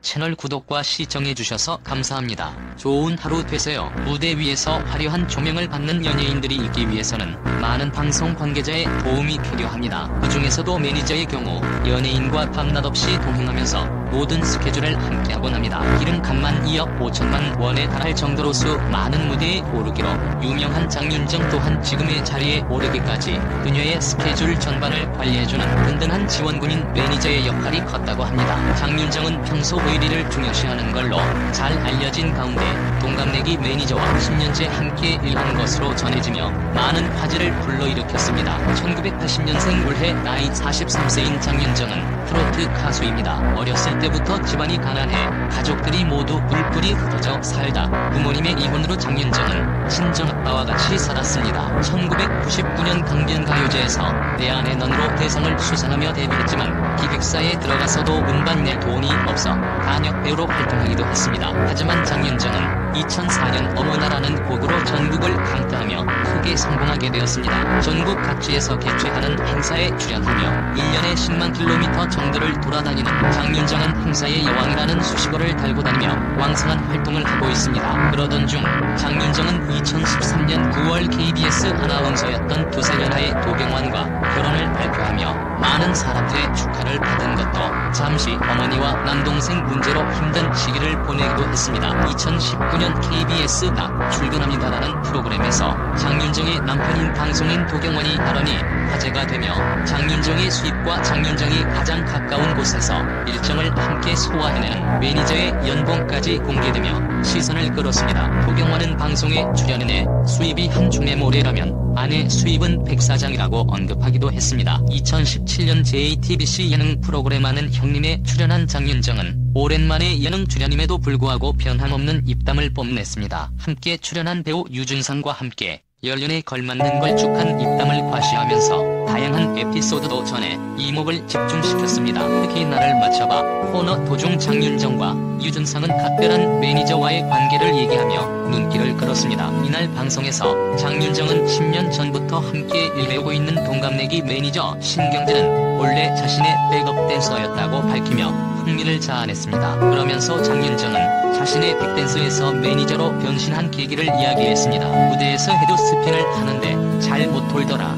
채널 구독과 시청해주셔서 감사합니다. 좋은 하루 되세요. 무대 위에서 화려한 조명을 받는 연예인들이 있기 위해서는 많은 방송 관계자의 도움이 필요합니다. 그 중에서도 매니저의 경우 연예인과 밤낮 없이 동행하면서 모든 스케줄을 함께하곤 합니다. 기름값만 2억 5천만 원에 달할 정도로 수 많은 무대에 오르기로 유명한 장윤정 또한 지금의 자리에 오르기까지 그녀의 스케줄 전반을 관리해주는 든든한 지원군인 매니저의 역할이 컸다고 합니다. 장윤정은 평소 의리를 중요시하는 걸로 잘 알려진 가운데 동갑내기 매니저와 10년째 함께 일한 것으로 전해지며 많은 화제를 불러일으켰습니다. 1980년생 올해 나이 43세인 장윤정은 트로트 가수입니다. 어렸을 때부터 집안이 가난해 가족들이 모두 뿔뿔이 흩어져 살다 부모님의 이혼으로 장윤정은 친정아빠와 같이 살았습니다. 1999년 강변가요제에서 내 안의 넌으로 대상을 수상하며 데뷔했지만 기획사에 들어가서도 음반 낼 돈이 없어 단역 배우로 활동하기도 했습니다. 하지만 장윤정은 2004년 어머나라는 곡으로 전국을 강타하며 크게 성공하게 되었습니다. 전국 각지에서 개최하는 행사에 출연하며 1년에 10만 킬로미터 정도를 돌아다니는 장윤정은 행사의 여왕이라는 수식어를 달고 다니며 왕성한 활동을 하고 있습니다. 그러던 중 장윤정은 2013년 9월 KBS 아나운서였던 2살 연하의 도경완과 결혼을 발표하며 많은 사람들의 축하를 받은 것도 잠시 어머니와 남동생 문제로 힘든 시기를 보내기도 했습니다. 2019년 KBS 나 출근합니다라는 프로그램에서 장윤정의 남편인 방송인 도경완이 발언이 화제가 되며 장윤정의 수입과 장윤정이 가장 가까운 곳에서 일정을 함께 소화해내는 매니저의 연봉까지 공개되며 시선을 끌었습니다. 도경완은 방송에 출연해 수입이 한 줌의 모래라면 아내 수입은 백사장이라고 언급하기도 했습니다. 2017년 JTBC 예능 프로그램 아는 형님에 출연한 장윤정은 오랜만에 예능 출연임에도 불구하고 변함없는 입담을 뽐냈습니다. 함께 출연한 배우 유준상과 함께 연륜에 걸맞는 걸쭉한 입담을 과시하면서 다양한 에피소드도 전해 이목을 집중시켰습니다. 특히 나를 맞춰봐 코너 도중 장윤정과 유준상은 각별한 매니저와의 관계를 얘기하며 눈길을 끌었습니다. 이날 방송에서 장윤정은 10년 전부터 함께 일해오고 있는 동갑내기 매니저 신경진은 원래 자신의 백업 댄서였다고 밝히며 흥미를 자아냈습니다. 그러면서 장윤정은 자신의 백댄서에서 매니저로 변신한 계기를 이야기했습니다. 무대에서 헤드 스핀을 하는데 잘 못 돌더라.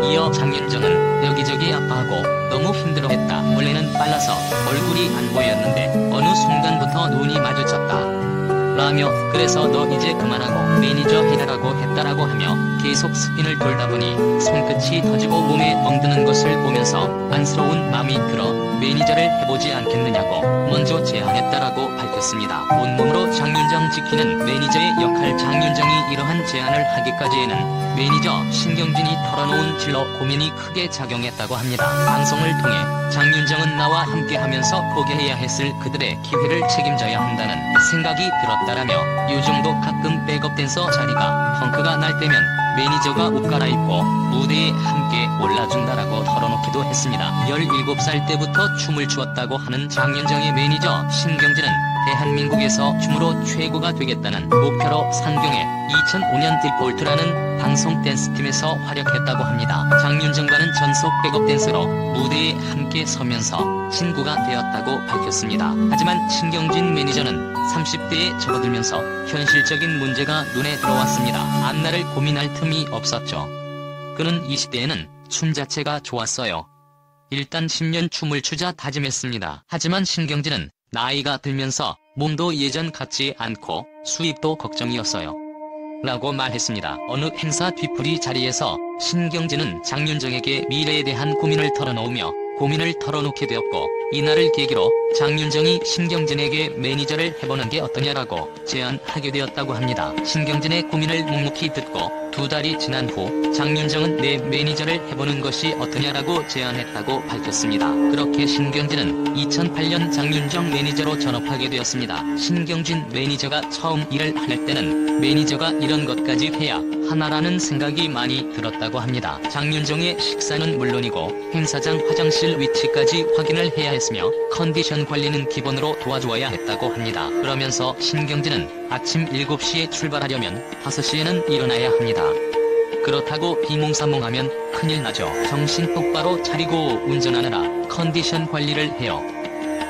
이어 장윤정은 여기저기 아파하고 너무 힘들어했다. 원래는 빨라서 얼굴이 안 보였는데 어느 순간부터 눈이 마주쳤다. 라며 그래서 너 이제 그만하고 매니저 해달라고 했다라고 하며 계속 스핀을 돌다 보니 손끝이 터지고 몸에 멍드는 것을 보면서 안쓰러운 마음이 들어 매니저를 해보지 않겠느냐고 먼저 제안했다라고 밝혔습니다. 온몸으로 장윤정 지키는 매니저의 역할. 장윤정이 이러한 제안을 하기까지에는 매니저 신경진이 털어놓은 진로 고민이 크게 작용했다고 합니다. 방송을 통해 장윤정은 나와 함께하면서 포기해야 했을 그들의 기회를 책임져야 한다는 생각이 들었다라며 요즘도 가끔 백업 댄서 자리가 펑크가 날 때면 매니저가 옷 갈아입고 무대에 함께 올라준다라고 털어놓기도 했습니다. 17살 때부터 춤을 추었다고 하는 장윤정의 매니저 신경진은 대한민국에서 춤으로 최고가 되겠다는 목표로 상경해 2005년 디폴트라는 방송 댄스팀에서 활약했다고 합니다. 장윤정과는 전속 백업 댄서로 무대에 함께 서면서 친구가 되었다고 밝혔습니다. 하지만 신경진 매니저는 30대에 접어들면서 현실적인 문제가 눈에 들어왔습니다. 앞날을 고민할 틈이 없었죠. 그는 20대에는 춤 자체가 좋았어요. 일단 10년 춤을 추자 다짐했습니다. 하지만 신경진은 나이가 들면서 몸도 예전 같지 않고 수입도 걱정이었어요. 라고 말했습니다. 어느 행사 뒤풀이 자리에서 신경진은 장윤정에게 미래에 대한 고민을 털어놓으며 고민을 털어놓게 되었고 이날을 계기로 장윤정이 신경진에게 매니저를 해보는 게 어떠냐라고 제안하게 되었다고 합니다. 신경진의 고민을 묵묵히 듣고 2달이 지난 후 장윤정은 내 매니저를 해보는 것이 어떠냐라고 제안했다고 밝혔습니다. 그렇게 신경진은 2008년 장윤정 매니저로 전업하게 되었습니다. 신경진 매니저가 처음 일을 할 때는 매니저가 이런 것까지 해야 하나라는 생각이 많이 들었다고 합니다. 장윤정의 식사는 물론이고 행사장 화장실 위치까지 확인을 해야 했으며 컨디션 관리는 기본으로 도와주어야 했다고 합니다. 그러면서 신경진은 아침 7시에 출발하려면 5시에는 일어나야 합니다. 그렇다고 비몽사몽하면 큰일 나죠. 정신 똑바로 차리고 운전하느라 컨디션 관리를 해요.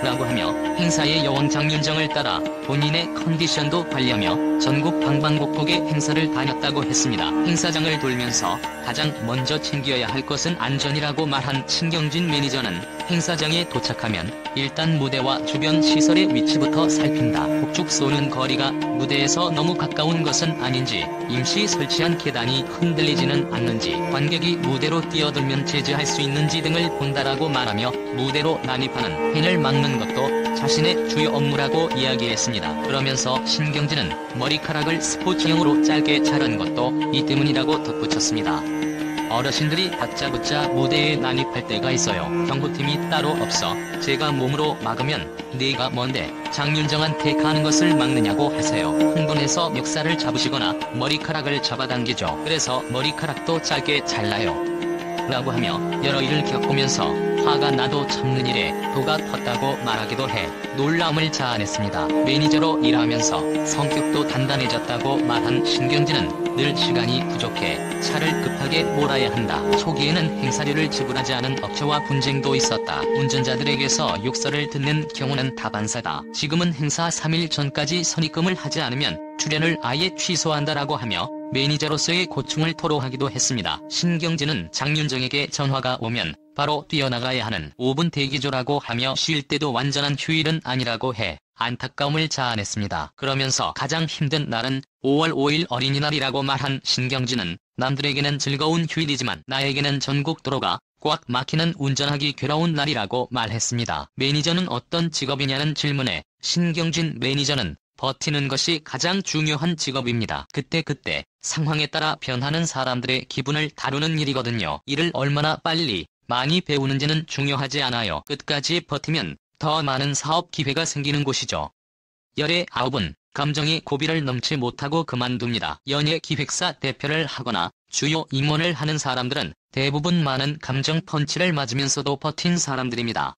라고 하며 행사의 여왕 장윤정을 따라 본인의 컨디션도 관리하며 전국 방방곡곡에 행사를 다녔다고 했습니다. 행사장을 돌면서 가장 먼저 챙겨야 할 것은 안전이라고 말한 신경진 매니저는 행사장에 도착하면 일단 무대와 주변 시설의 위치부터 살핀다. 폭죽 쏘는 거리가 무대에서 너무 가까운 것은 아닌지, 임시 설치한 계단이 흔들리지는 않는지, 관객이 무대로 뛰어들면 제재할 수 있는지 등을 본다라고 말하며 무대로 난입하는 팬을 막는 것도 자신의 주요 업무라고 이야기했습니다. 그러면서 신경진은 머리카락을 스포츠형으로 짧게 자른 것도 이 때문이라고 덧붙였습니다. 어르신들이 다짜고짜 무대에 난입할 때가 있어요. 경호팀이 따로 없어 제가 몸으로 막으면 내가 뭔데 장윤정한테 가는 것을 막느냐고 하세요. 흥분해서 멱살을 잡으시거나 머리카락을 잡아당기죠. 그래서 머리카락도 짧게 잘라요. 라고 하며 여러 일을 겪으면서 화가 나도 참는 일에 도가 텄다고 말하기도 해 놀라움을 자아냈습니다. 매니저로 일하면서 성격도 단단해졌다고 말한 신경진은 늘 시간이 부족해 차를 급하게 몰아야 한다. 초기에는 행사료를 지불하지 않은 업체와 분쟁도 있었다. 운전자들에게서 욕설을 듣는 경우는 다반사다. 지금은 행사 3일 전까지 선입금을 하지 않으면 출연을 아예 취소한다라고 하며 매니저로서의 고충을 토로하기도 했습니다. 신경진은 장윤정에게 전화가 오면 바로 뛰어나가야 하는 5분 대기조라고 하며 쉴 때도 완전한 휴일은 아니라고 해 안타까움을 자아냈습니다. 그러면서 가장 힘든 날은 5월 5일 어린이날이라고 말한 신경진은 남들에게는 즐거운 휴일이지만 나에게는 전국 도로가 꽉 막히는 운전하기 괴로운 날이라고 말했습니다. 매니저는 어떤 직업이냐는 질문에 신경진 매니저는 버티는 것이 가장 중요한 직업입니다. 그때그때 상황에 따라 변하는 사람들의 기분을 다루는 일이거든요. 이를 얼마나 빨리 많이 배우는지는 중요하지 않아요. 끝까지 버티면 더 많은 사업 기회가 생기는 곳이죠. 열의 9은 감정이 고비를 넘지 못하고 그만둡니다. 연예 기획사 대표를 하거나 주요 임원을 하는 사람들은 대부분 많은 감정 펀치를 맞으면서도 버틴 사람들입니다.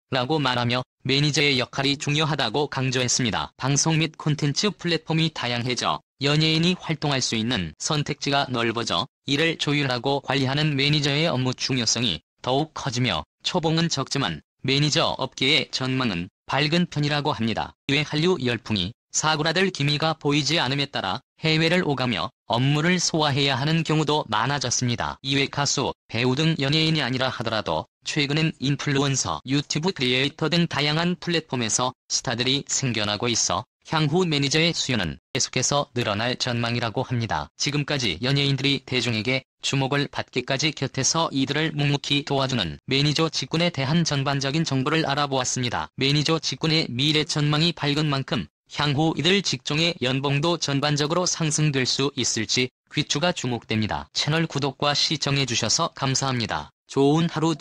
라고 말하며 매니저의 역할이 중요하다고 강조했습니다. 방송 및 콘텐츠 플랫폼이 다양해져 연예인이 활동할 수 있는 선택지가 넓어져 이를 조율하고 관리하는 매니저의 업무 중요성이 더욱 커지며 초봉은 적지만 매니저 업계의 전망은 밝은 편이라고 합니다. 이외 한류 열풍이 사그라들 기미가 보이지 않음에 따라 해외를 오가며 업무를 소화해야 하는 경우도 많아졌습니다. 이외 가수, 배우 등 연예인이 아니라 하더라도 최근엔 인플루언서, 유튜브 크리에이터 등 다양한 플랫폼에서 스타들이 생겨나고 있어 향후 매니저의 수요는 계속해서 늘어날 전망이라고 합니다. 지금까지 연예인들이 대중에게 주목을 받기까지 곁에서 이들을 묵묵히 도와주는 매니저 직군에 대한 전반적인 정보를 알아보았습니다. 매니저 직군의 미래 전망이 밝은 만큼 향후 이들 직종의 연봉도 전반적으로 상승될 수 있을지 귀추가 주목됩니다. 채널 구독과 시청해주셔서 감사합니다. 좋은 하루